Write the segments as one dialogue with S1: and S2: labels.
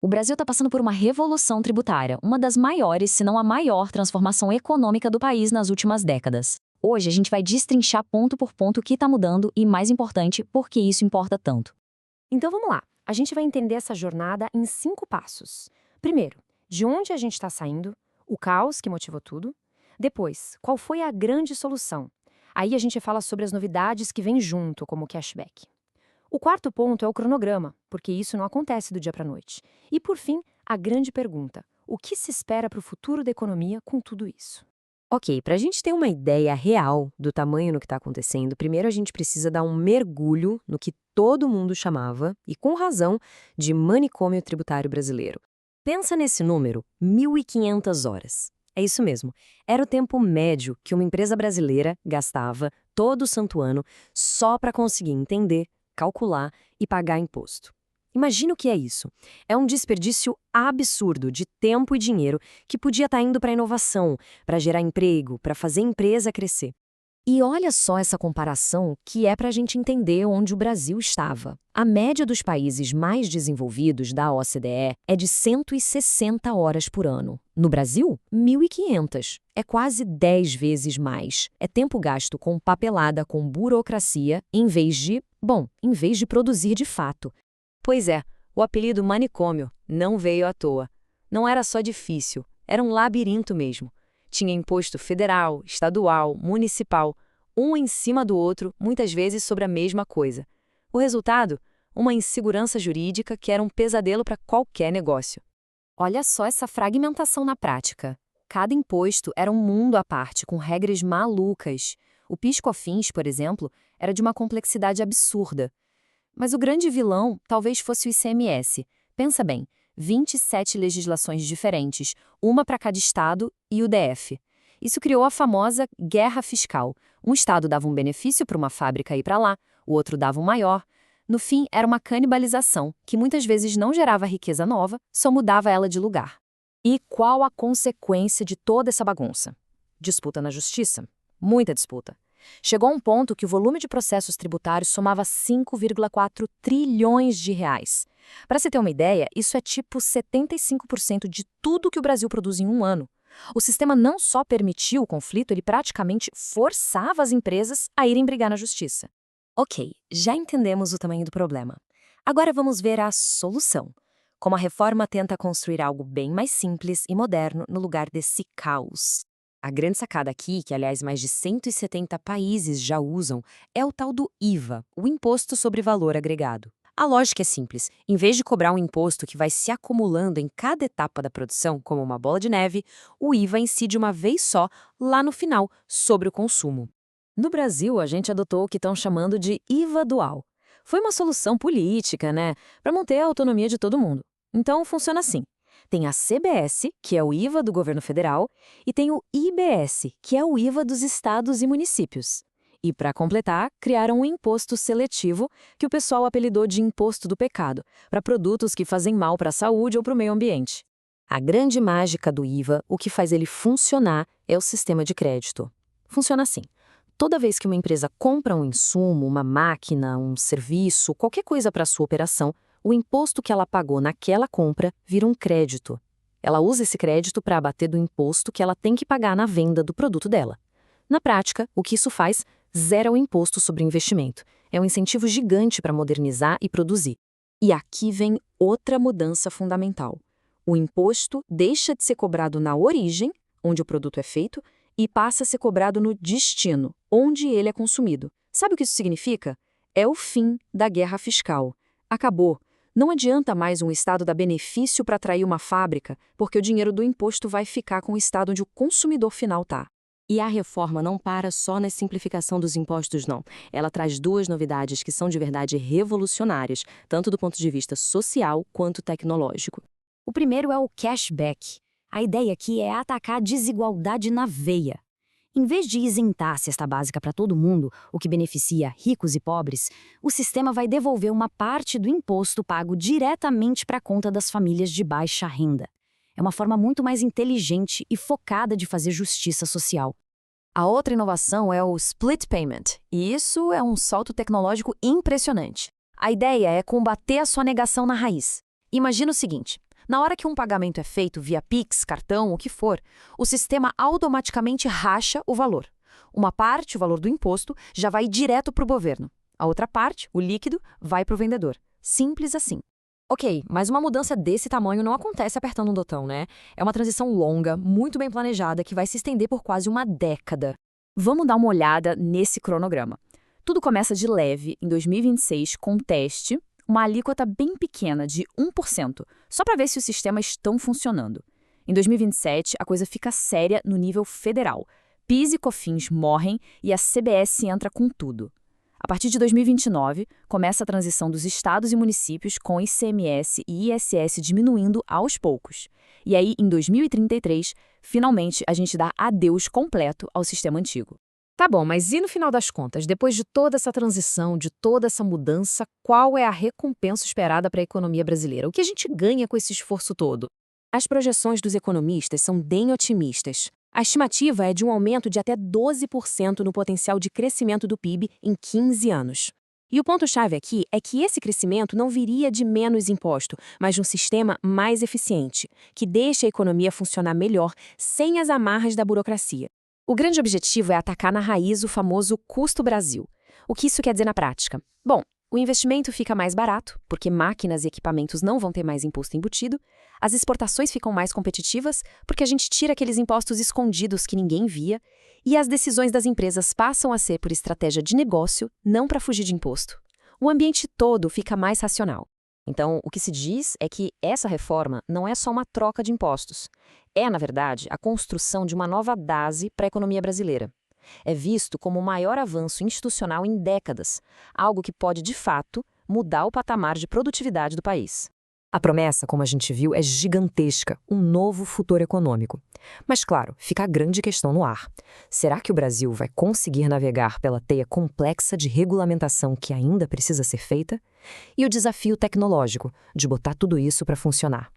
S1: O Brasil está passando por uma revolução tributária, uma das maiores, se não a maior, transformação econômica do país nas últimas décadas. Hoje a gente vai destrinchar ponto por ponto o que está mudando e, mais importante, por que isso importa tanto.
S2: Então vamos lá, a gente vai entender essa jornada em 5 passos. Primeiro, de onde a gente está saindo, o caos que motivou tudo. Depois, qual foi a grande solução? Aí a gente fala sobre as novidades que vêm junto, como o cashback. O quarto ponto é o cronograma, porque isso não acontece do dia para a noite. E por fim, a grande pergunta: o que se espera para o futuro da economia com tudo isso?
S3: Ok, para a gente ter uma ideia real do tamanho no que está acontecendo, primeiro a gente precisa dar um mergulho no que todo mundo chamava, e com razão, de manicômio tributário brasileiro. Pensa nesse número, 1.500 horas. É isso mesmo, era o tempo médio que uma empresa brasileira gastava todo santo ano só para conseguir entender, calcular e pagar imposto. Imagina o que é isso. É um desperdício absurdo de tempo e dinheiro que podia estar indo para inovação, para gerar emprego, para fazer a empresa crescer. E olha só essa comparação que é para a gente entender onde o Brasil estava. A média dos países mais desenvolvidos da OCDE é de 160 horas por ano. No Brasil, 1.500. É quase 10 vezes mais. É tempo gasto com papelada, com burocracia, em vez de produzir de fato. Pois é, o apelido manicômio não veio à toa. Não era só difícil, era um labirinto mesmo. Tinha imposto federal, estadual, municipal, um em cima do outro, muitas vezes sobre a mesma coisa. O resultado? Uma insegurança jurídica que era um pesadelo para qualquer negócio.
S2: Olha só essa fragmentação na prática. Cada imposto era um mundo à parte, com regras malucas. O PIS/COFINS, por exemplo, era de uma complexidade absurda. Mas o grande vilão talvez fosse o ICMS. Pensa bem, 27 legislações diferentes, uma para cada estado e o DF. Isso criou a famosa guerra fiscal. Um estado dava um benefício para uma fábrica ir para lá, o outro dava um maior. No fim, era uma canibalização, que muitas vezes não gerava riqueza nova, só mudava ela de lugar. E qual a consequência de toda essa bagunça? Disputa na justiça. Muita disputa. Chegou a um ponto que o volume de processos tributários somava 5,4 trilhões de reais. Para você ter uma ideia, isso é tipo 75% de tudo que o Brasil produz em um ano. O sistema não só permitiu o conflito, ele praticamente forçava as empresas a irem brigar na justiça.
S3: Ok, já entendemos o tamanho do problema. Agora vamos ver a solução. Como a reforma tenta construir algo bem mais simples e moderno no lugar desse caos. A grande sacada aqui, que aliás mais de 170 países já usam, é o tal do IVA, o Imposto sobre Valor Agregado. A lógica é simples. Em vez de cobrar um imposto que vai se acumulando em cada etapa da produção, como uma bola de neve, o IVA incide uma vez só, lá no final, sobre o consumo. No Brasil, a gente adotou o que estão chamando de IVA dual. Foi uma solução política, né, para manter a autonomia de todo mundo. Então, funciona assim. Tem a CBS, que é o IVA do governo federal, e tem o IBS, que é o IVA dos estados e municípios. E, para completar, criaram um imposto seletivo, que o pessoal apelidou de imposto do pecado, para produtos que fazem mal para a saúde ou para o meio ambiente. A grande mágica do IVA, o que faz ele funcionar, é o sistema de crédito. Funciona assim. Toda vez que uma empresa compra um insumo, uma máquina, um serviço, qualquer coisa para a sua operação, o imposto que ela pagou naquela compra vira um crédito. Ela usa esse crédito para abater do imposto que ela tem que pagar na venda do produto dela. Na prática, o que isso faz? Zera o imposto sobre investimento. É um incentivo gigante para modernizar e produzir. E aqui vem outra mudança fundamental. O imposto deixa de ser cobrado na origem, onde o produto é feito, e passa a ser cobrado no destino, onde ele é consumido. Sabe o que isso significa? É o fim da guerra fiscal. Acabou. Não adianta mais um estado dar benefício para atrair uma fábrica, porque o dinheiro do imposto vai ficar com o estado onde o consumidor final está. E a reforma não para só na simplificação dos impostos, não. Ela traz duas novidades que são de verdade revolucionárias, tanto do ponto de vista social quanto tecnológico.
S2: O primeiro é o cashback. A ideia aqui é atacar a desigualdade na veia. Em vez de isentar a cesta básica para todo mundo, o que beneficia ricos e pobres, o sistema vai devolver uma parte do imposto pago diretamente para a conta das famílias de baixa renda. É uma forma muito mais inteligente e focada de fazer justiça social. A outra inovação é o split payment, e isso é um salto tecnológico impressionante. A ideia é combater a sonegação na raiz. Imagina o seguinte: Na hora que um pagamento é feito via Pix, cartão, o que for, o sistema automaticamente racha o valor. Uma parte, o valor do imposto, já vai direto para o governo. A outra parte, o líquido, vai para o vendedor. Simples assim.
S1: Ok, mas uma mudança desse tamanho não acontece apertando um botão, né? É uma transição longa, muito bem planejada, que vai se estender por quase uma década. Vamos dar uma olhada nesse cronograma. Tudo começa de leve, em 2026, com um teste, uma alíquota bem pequena, de 1%, só para ver se os sistemas estão funcionando. Em 2027, a coisa fica séria no nível federal. PIS e COFINS morrem e a CBS entra com tudo. A partir de 2029, começa a transição dos estados e municípios com ICMS e ISS diminuindo aos poucos. E aí, em 2033, finalmente a gente dá adeus completo ao sistema antigo.
S2: Tá bom, mas e no final das contas, depois de toda essa transição, de toda essa mudança, qual é a recompensa esperada para a economia brasileira? O que a gente ganha com esse esforço todo?
S3: As projeções dos economistas são bem otimistas. A estimativa é de um aumento de até 12% no potencial de crescimento do PIB em 15 anos. E o ponto-chave aqui é que esse crescimento não viria de menos imposto, mas de um sistema mais eficiente, que deixa a economia funcionar melhor sem as amarras da burocracia. O grande objetivo é atacar na raiz o famoso custo Brasil. O que isso quer dizer na prática? Bom, o investimento fica mais barato, porque máquinas e equipamentos não vão ter mais imposto embutido, as exportações ficam mais competitivas, porque a gente tira aqueles impostos escondidos que ninguém via, e as decisões das empresas passam a ser por estratégia de negócio, não para fugir de imposto. O ambiente todo fica mais racional.
S1: Então, o que se diz é que essa reforma não é só uma troca de impostos. É, na verdade, a construção de uma nova base para a economia brasileira. É visto como o maior avanço institucional em décadas, algo que pode, de fato, mudar o patamar de produtividade do país.
S3: A promessa, como a gente viu, é gigantesca, um novo futuro econômico. Mas, claro, fica a grande questão no ar. Será que o Brasil vai conseguir navegar pela teia complexa de regulamentação que ainda precisa ser feita? E o desafio tecnológico, de botar tudo isso para funcionar.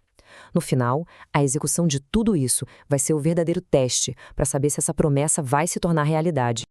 S3: No final, a execução de tudo isso vai ser o verdadeiro teste para saber se essa promessa vai se tornar realidade.